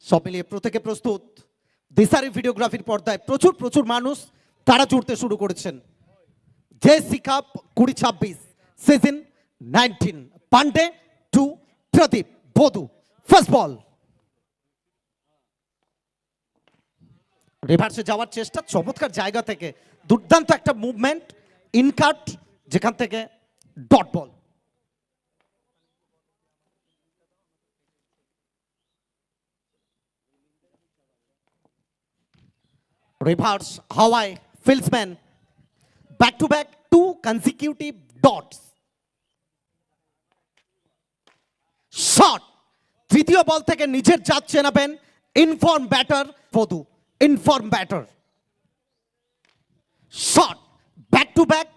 সব মিলিয়ে প্রত্যেকে প্রস্তুত। দিশারি ভিডিওগ্রাফির পর্দায় প্রচুর প্রচুর মানুষ তারা জুড়তে শুরু করেছেন। JSC cup 2026 season 19 Pandey to Pradip Badhu. First বল, রিভার্সে যাওয়ার চেষ্টা, চমৎকার জায়গা থেকে দুর্দান্ত একটা মুভমেন্ট, ইনকাট, যেখান থেকে ডট বল। রিভার্স হাওয়ায় ফিল্ডসম্যান, back to back 2 consecutive dots. Shot, তৃতীয় বল থেকে নিজের জাত চেনাবেন ইনফর্ম ব্যাটার বধু। Inform batter shot, back to back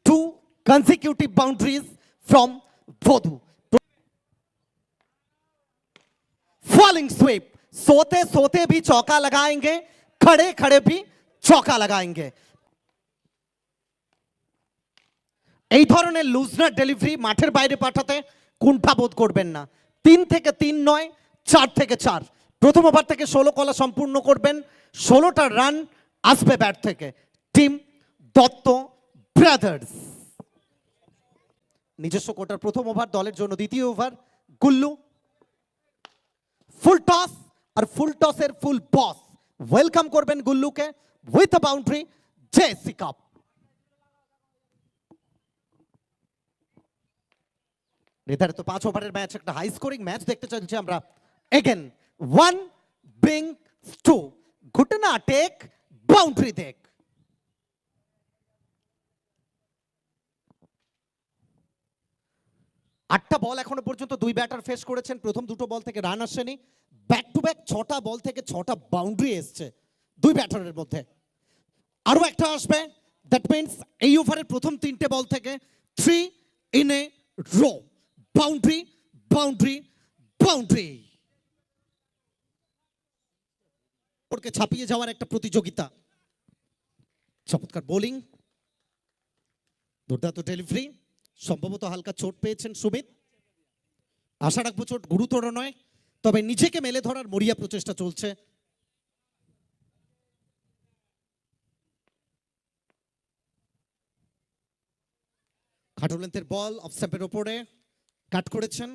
2 consecutive boundaries from বধু। फॉलिंग स्वीप, सोते सोते भी चौका लगाएंगे, खड़े खड़े भी चौका लगाएंगे। এই ধরনের লুজনার ডেলিভারি মাঠের বাইরে পাঠাতে কুণ্ঠা বোধ করবেন না। 3 থেকে 3 নয়, 4 থেকে 4। প্রথম ওভার থেকে 16 কলা সম্পূর্ণ করবেন, 16টা রান আসবে ব্যাট থেকে। Team Dutta brothers. নিজস্ব কোটার প্রথম ওভার দলের জন্য দ্বিতীয় ওভার। গুল্লু ফুল টস, আর ফুল টসের ফুল বস ওয়েলকাম করবেন গুল্লুকে with a boundary. JSC cup নির্ধারিত 5 ওভারের ম্যাচ, একটা হাই স্কোরিং ম্যাচ দেখতে চলছে আমরা। এগেন 1 brings 2, ঘুটনা টেক, বাউন্ডারি দেখ। আটটা বল এখনো পর্যন্ত দুই ব্যাটার ফেস করেছেন। প্রথম দুটো বল থেকে রান আসেনি। ব্যাক টু ব্যাক 6টা বল থেকে 6টা বাউন্ডারি এসছে দুই ব্যাটারের মধ্যে। আরো একটা আসবে, দ্যাট মিন্স এই ওভারের প্রথম 3টে বল থেকে 3 in a row, boundary boundary boundary. ওরকে ছাপিয়ে যাওয়ার একটা প্রতিযোগিতা। চমৎকার বোলিং, দুর্দান্ত ডেলিভারি। সম্ভবত হালকা চোট পেয়েছেন সুমিত। আশা রাখবো চোট গুরুতর নয়, তবে নিজেকে মেলে ধরার মরিয়া প্রচেষ্টা চলছে। খাটো লেন্থের বল অফ স্ট্যাম্পের ওপরে কাট করেছেন,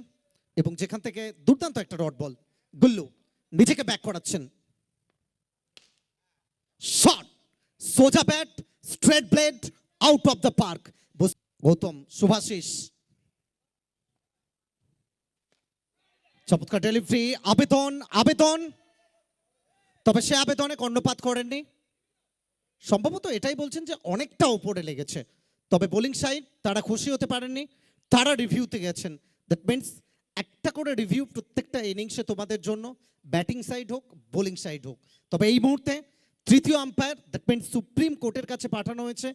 এবং যেখান থেকে দুর্দান্ত একটা ডট বল। গুল্লু নিজেকে ব্যাক করাচ্ছেন। শট, সোজা bat, straight blade, out of the park. Gautam Shubhashis, চমৎকার ডেলিভারি। আবেদন আবেদন, তবে সে আবেদনে কর্ণপাত করেননি। সম্ভবত এটাই বলছেন যে অনেকটা উপরে লেগেছে, তবে বোলিং সাইড তারা খুশি হতে পারেননি, তারা রিভিউতে গেছেন। দ্যাট মিনস একটা করে রিভিউ প্রত্যেকটা ইনিংসে তোমাদের জন্য, ব্যাটিং সাইড হোক বোলিং সাইড হোক। তবে এই মুহূর্তে তৃতীয় আম্পায়ার, দ্যাট মিনস সুপ্রিম কোর্টের কাছে পাঠানো হয়েছে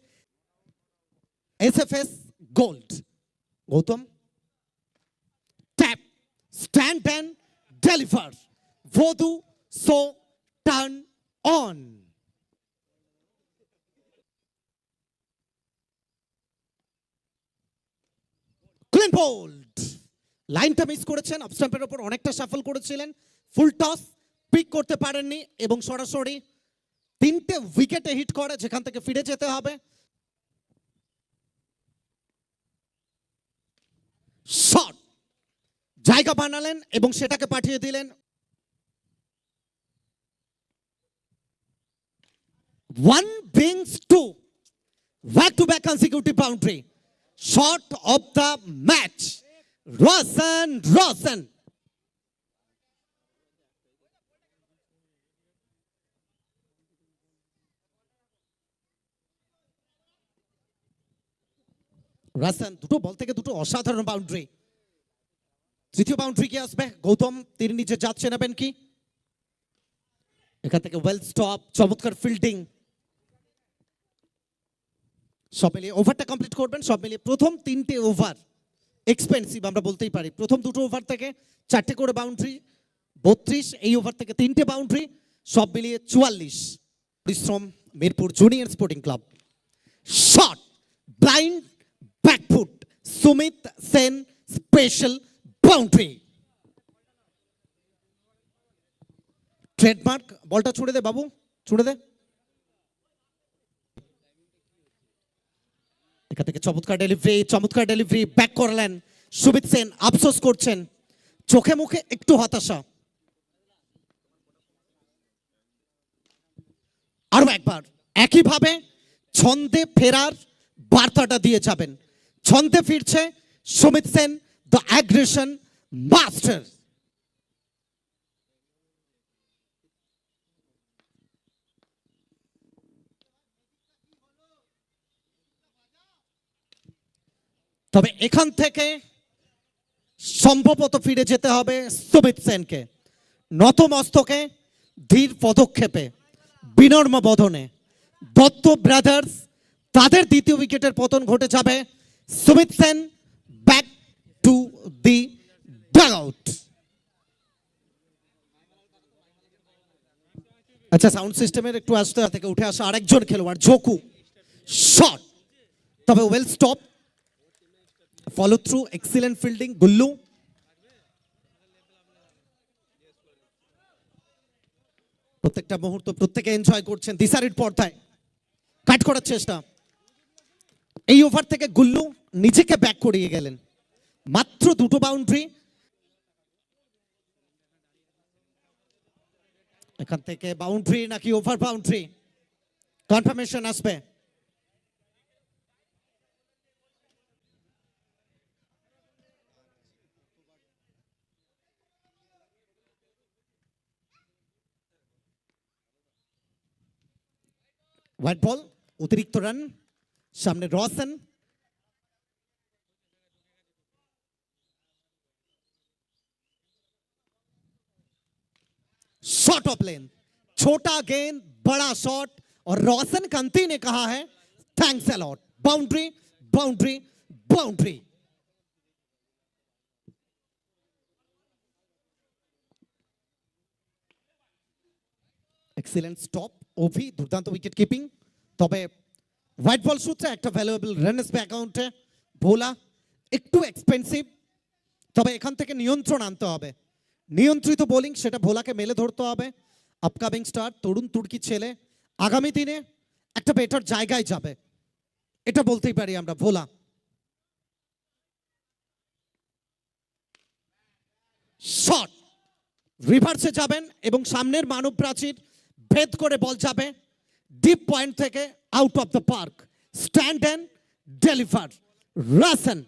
SFS gold. Gautam tap, stand and deliver, Badhu so turn on. Clean bowled, লাইনটা মিস করেছেন, অফ স্ট্যাম্পের ওপর অনেকটা সাফল করেছিলেন। ফুল টস পিক করতে পারেননি, এবং সরাসরি 3টে উইকেটে হিট করে, যেখান থেকে ফিরে যেতে হবে। শট, জায়গা বানালেন এবং সেটাকে পাঠিয়ে দিলেন। 1 brings 2, back to back consecutive boundary. Shot of the match, Roshan Roshan. রাসান দুটো বল থেকে দুটো অসাধারণ বাউন্ডারি। তৃতীয় বাউন্ডারি কি আসবে? গৌতম তিনি নিচে যাচ্ছে নেবেন কি? এখান থেকে ওয়েল স্টপ, চমৎকার ফিল্ডিং। সব মিলিয়ে ওভারটা কমপ্লিট করবেন। সব মিলিয়ে প্রথম 3টে ওভার এক্সপেন্সিভ আমরা বলতেই পারি। প্রথম দুটো ওভার থেকে 4টে করে বাউন্ডারি 32, এই ওভার থেকে 3টে বাউন্ডারি, সব মিলিয়ে 44। পরিশ্রম Mirpur junior sporting club. Shot, blind back foot, Sumit Sen special boundary. Trademark, বলটা ছুড়ে দে বাবু, ছুড়ে দে। এখান থেকে চমৎকার ডেলিভারি ব্যাক করলেন সুমিত সেন। আফসোস করছেন, চোখে মুখে একটু হতাশা। আরো একবার একইভাবে ছন্দে ফেরার বার্তাটা দিয়ে যাবেন। ছন্দে ফিরছে Sumit Sen, the aggression master. তবে এখান থেকে সম্ভবত ফিরে যেতে হবে সুমিত সেনকে। নত মস্তকে, ধীর পদক্ষেপে, বিনম্র বদনে দত্ত ব্রাদার্স তাদের দ্বিতীয় উইকেটের পতন ঘটে যাবে। Sumit Sen back to the dugout. আচ্ছা, সাউন্ড সিস্টেমের একটু আসতে থেকে উঠে আসা আরেকজন খেলোয়াড় জোকু, শট, তবে well stop, follow through, excellent fielding Gullu. প্রত্যেকটা মুহূর্ত প্রত্যেকে এনজয় করছেন দিশারির পর্দায়। কাট করার চেষ্টা, এই ওভার থেকে গুল্লু নিজেকে ব্যাক করিয়ে গেলেন। মাত্র দুটো বাউন্ডারি। এখান থেকে বাউন্ডারি নাকি ওভার বাউন্ডারি, কনফার্মেশন আসবে। হোয়াইট বল, অতিরিক্ত রান, সামনে রসেন। शॉट ऑफ लेन, छोटा गेंद बड़ा शॉट, और रोशन कंती ने कहा है thanks a lot. Boundary boundary boundary. Excellent stop, Ovi দুর্দান্ত উইকেট কিপিং। তবে হোয়াইট বল সূত্রে একটা ভ্যালুয়েবল রান আসবে অ্যাকাউন্টে। ভোলা একটু এক্সপেন্সিভ, তবে এখান থেকে নিয়ন্ত্রণ আনতে হবে। নিয়ন্ত্রিত বোলিং, সেটা ভোলাকে মেলে ধরতে হবে। আপকামিং স্টার, তরুণ তুর্কি ছেলে, আগামী দিনে একটা বেটার জায়গায় যাবে, এটা বলতেই পারি আমরা। ভোলা শট, রিভার্সে যাবেন এবং সামনের মানব প্রাচীর ভেদ করে বল যাবে ডিপ পয়েন্ট থেকে out of the park. Stand and deliver, Rasen.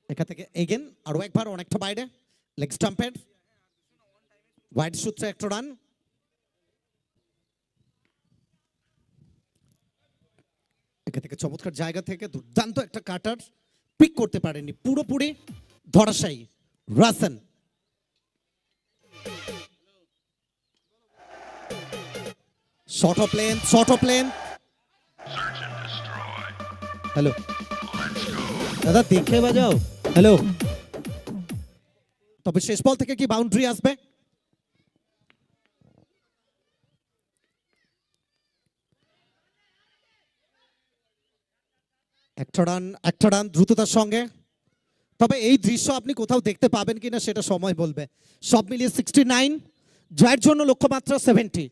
এখান থেকে এগেন আরো একবার অনেকটা বাইরে, লেগ স্টাম্পের ওয়াইড সূত্রে একটা রান। এখান থেকে চমৎকার জায়গা থেকে দুর্দান্ত একটা কাটার, পিক করতে পারেনি, পুরোপুরি ধরাশায়ী Rasen. Short of length, short of length. Hello দাদা, দেখে বাজাও। হ্যালো, তবে শেষ বল থেকে কি বাউন্ডারি আসবে? একটা রান দ্রুততার সঙ্গে। তবে এই দৃশ্য আপনি কোথাও দেখতে পাবেন কিনা সেটা সময় বলবে। সব মিলিয়ে 69, জয়ের জন্য লক্ষ্যমাত্রা 70।